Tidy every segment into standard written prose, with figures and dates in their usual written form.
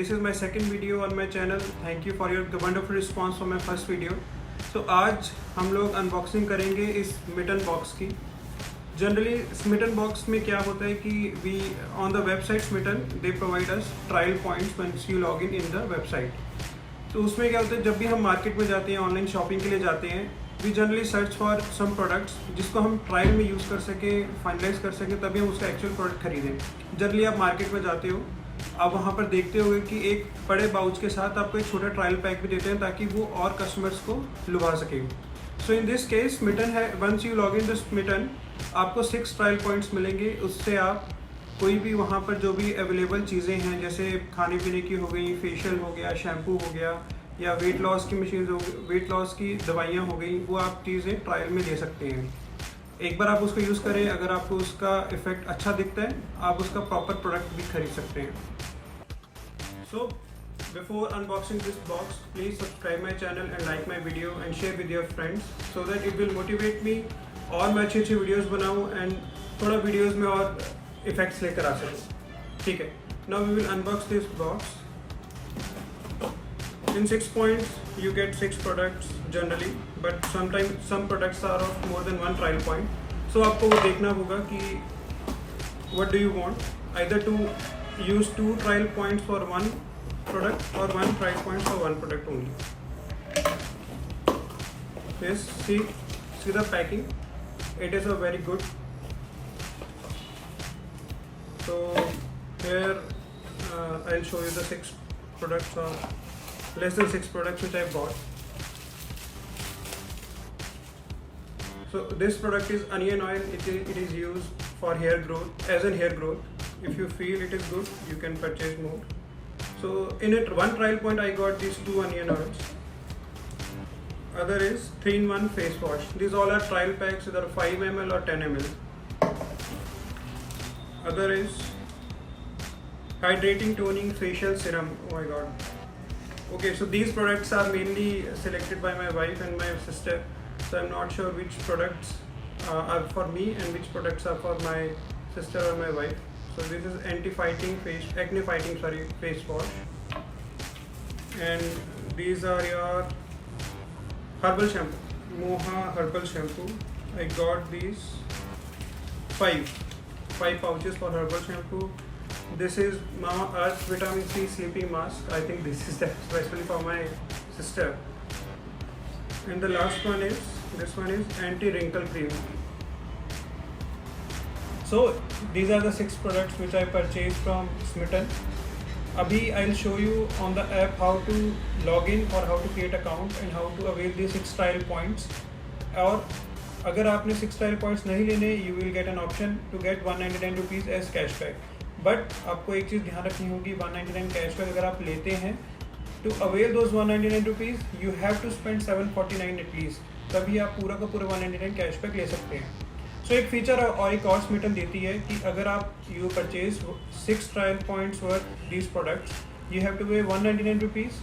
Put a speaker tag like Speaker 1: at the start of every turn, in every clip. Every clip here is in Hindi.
Speaker 1: this is my second video on my channel. Thank you for your wonderful response for my first video. So आज हम लोग अनबॉक्सिंग करेंगे इस मिटन बॉक्स की. जनरली मिटन बॉक्स में क्या होता है कि we on the website Mitten they provide us trial points when you log in the website. तो उसमें क्या होता है, जब भी हम मार्केट में जाते हैं, ऑनलाइन शॉपिंग के लिए जाते हैं, we generally search for some products जिसको हम ट्रायल में यूज़ कर सकें, फाइनलाइज कर सकें, तभी हम उसका एक्चुअल प्रोडक्ट खरीदें. जनरली आप मार्केट में जाते हो, आप वहाँ पर देखते होंगे कि एक बड़े पाउच के साथ आपको एक छोटा ट्रायल पैक भी देते हैं ताकि वो और कस्टमर्स को लुभा सकें. So in this case Mitten है, once you log in this Mitten आपको 6 ट्रायल पॉइंट्स मिलेंगे. उससे आप कोई भी वहाँ पर जो भी अवेलेबल चीज़ें हैं, जैसे खाने पीने की हो गई, फेशियल हो गया, शैम्पू हो गया, या वेट लॉस की मशीन हो गई, वेट लॉस की दवाइयाँ हो गई, वो आप चीज़ें ट्रायल में ले सकते हैं. एक बार आप उसको यूज़ करें, अगर आपको उसका इफ़ेक्ट अच्छा दिखता है, आप उसका प्रॉपर प्रोडक्ट भी खरीद सकते हैं. So before unboxing this box, please subscribe my channel and like my video and share with your friends so that it will motivate me और मैं अच्छी वीडियोज़ बनाऊँ एंड थोड़ा वीडियोज़ में और इफ़ेक्ट्स लेकर आ सकूँ. ठीक है, now we will unbox this box. In 6 points you get 6 products generally, but sometimes some products are of more than one trial point. So आपको वो देखना होगा कि what do you want, either to use 2 trial points for one product or 1 trial point for one product only. Yes, see the packing. It is a very good. So here I'll show you the 6 products or less than 6 products which I bought. So this product is onion oil. It is used for hair growth, as in hair growth. If you feel it is good, you can purchase more. So in it, one trial point I got these 2 onion oils. Other is 3-in-1 face wash. These all are trial packs, either 5 ml or 10 ml. Other is hydrating toning facial serum. Oh my god. Okay, so these products are mainly selected by my wife and my sister, so I'm not sure which products are for me and which products are for my sister or my wife. So this is acne fighting face wash, and these are your herbal shampoo, Moha herbal shampoo. I got these 5 pouches for herbal shampoo. This is Mama Earth Vitamin C Sleeping Mask. I think this is especially for my sister. And the last one is, this one is anti-wrinkle cream. So these are the 6 products which I purchased from Smitten. Abhi I'll show you on the app how to log in or how to create account and how to avail these 6 trial points. और अगर आपने 6 trial points नहीं लेने, you will get an option to get 199 rupees as cashback. But आपको एक चीज़ ध्यान रखनी होगी, 199 कैशबैक अगर आप लेते हैं, to avail those 199 rupees you have to spend 749 at least, तभी आप पूरा का पूरा 199 कैशबैक ले सकते हैं. सो एक फीचर और एक और स्मिटन देती है कि अगर आप you purchase 6 trial points were these products, you have to pay 199 rupees.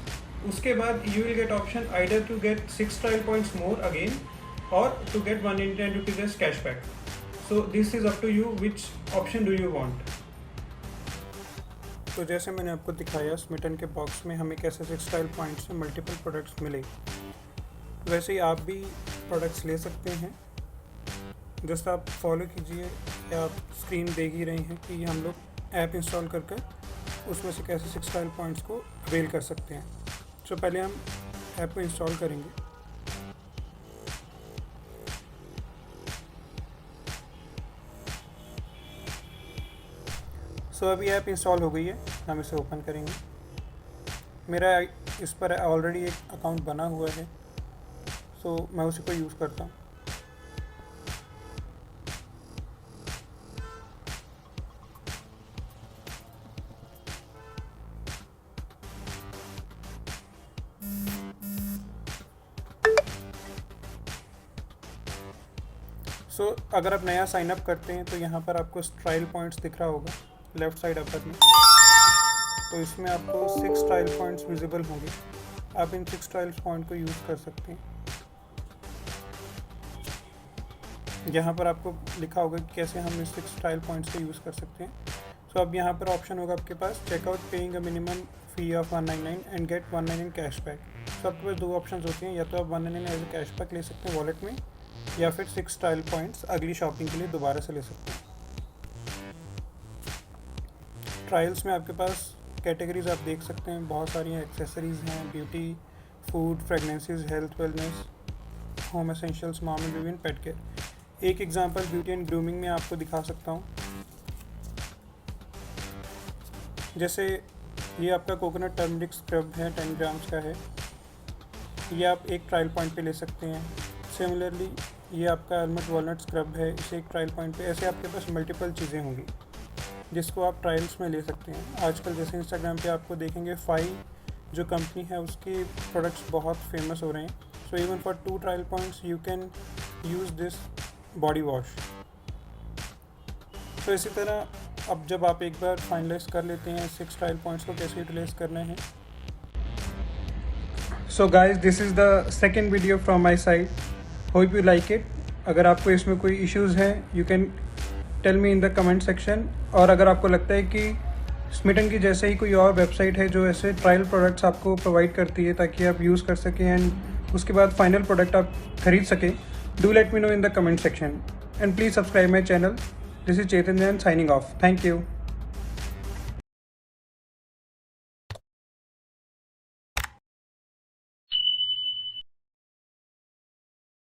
Speaker 1: उसके बाद you will get option either to get 6 trial points more again और to get 199 rupees as cashback. So this is up to you which option do you want. तो जैसे मैंने आपको दिखाया स्मिटन के बॉक्स में हमें कैसे 6 ट्रायल पॉइंट्स से मल्टीपल प्रोडक्ट्स मिले, वैसे ही आप भी प्रोडक्ट्स ले सकते हैं. जस्ट आप फॉलो कीजिए, या आप स्क्रीन देख ही रहे हैं कि हम लोग ऐप इंस्टॉल कर उसमें से कैसे 6 ट्रायल पॉइंट्स को अवेल कर सकते हैं. तो पहले हम ऐप को इंस्टॉल करेंगे. सो अभी ऐप इंस्टॉल हो गई है, हम इसे ओपन करेंगे. मेरा इस पर ऑलरेडी एक अकाउंट बना हुआ है, सो मैं उसी को यूज़ करता हूँ. सो अगर आप नया साइन अप करते हैं तो यहाँ पर आपको ट्रायल पॉइंट्स दिख रहा होगा लेफ़्ट साइड अपर में. तो इसमें आपको 6 ट्रायल पॉइंट्स विजिबल होंगे. आप इन 6 ट्रायल पॉइंट को यूज़ कर सकते हैं. यहाँ पर आपको लिखा होगा कि कैसे हम इस 6 ट्रायल पॉइंट्स को यूज़ कर सकते हैं. सो अब यहाँ पर ऑप्शन होगा आपके पास checkout paying a minimum fee of 199 and get 199 cashback. So आपके पास 2 ऑप्शन होती हैं, या तो आप 199 एज ए कैशबैक ले सकते हैं वॉलेट में, या फिर 6 ट्रायल पॉइंट्स अगली शॉपिंग के लिए दोबारा से ले सकते हैं। ट्रायल्स में आपके पास कैटेगरीज आप देख सकते हैं, बहुत सारी हैं, एक्सेसरीज़ हैं, beauty, food, fragrances, health, wellness, home essentials, mom and baby and pet care. एक एग्जांपल ब्यूटी एंड ग्रूमिंग में आपको दिखा सकता हूँ। जैसे ये आपका कोकोनट टर्मरिक स्क्रब है, 10 ग्राम्स का है, ये आप एक ट्रायल पॉइंट पे ले सकते हैं। सिमिलरली ये आपका आलमंड वॉलनट स्क्रब है, इसे एक ट्रायल पॉइंट पे, ऐसे आपके पास मल्टीपल चीज़ें होंगी जिसको आप ट्रायल्स में ले सकते हैं। आजकल जैसे इंस्टाग्राम पे आपको देखेंगे फाई जो कंपनी है उसके प्रोडक्ट्स बहुत फेमस हो रहे हैं। So even for 2 trial points you can use this body wash. तो इसी तरह अब जब आप एक बार फाइनलाइज कर लेते हैं 6 ट्रायल पॉइंट्स को कैसे यूटिलाइज करना है। So guys, this is the second video from my side, hope you like it. अगर आपको इसमें कोई इश्यूज़ हैं you can tell me in the comment section. और अगर आपको लगता है कि स्मिटन की जैसे ही कोई और वेबसाइट है जो ऐसे ट्रायल प्रोडक्ट्स आपको प्रोवाइड करती है ताकि आप यूज़ कर सकें एंड उसके बाद फाइनल प्रोडक्ट आप खरीद सकें, do let me know in the comment section and please subscribe my channel. This is Chetan Jain signing off. Thank you.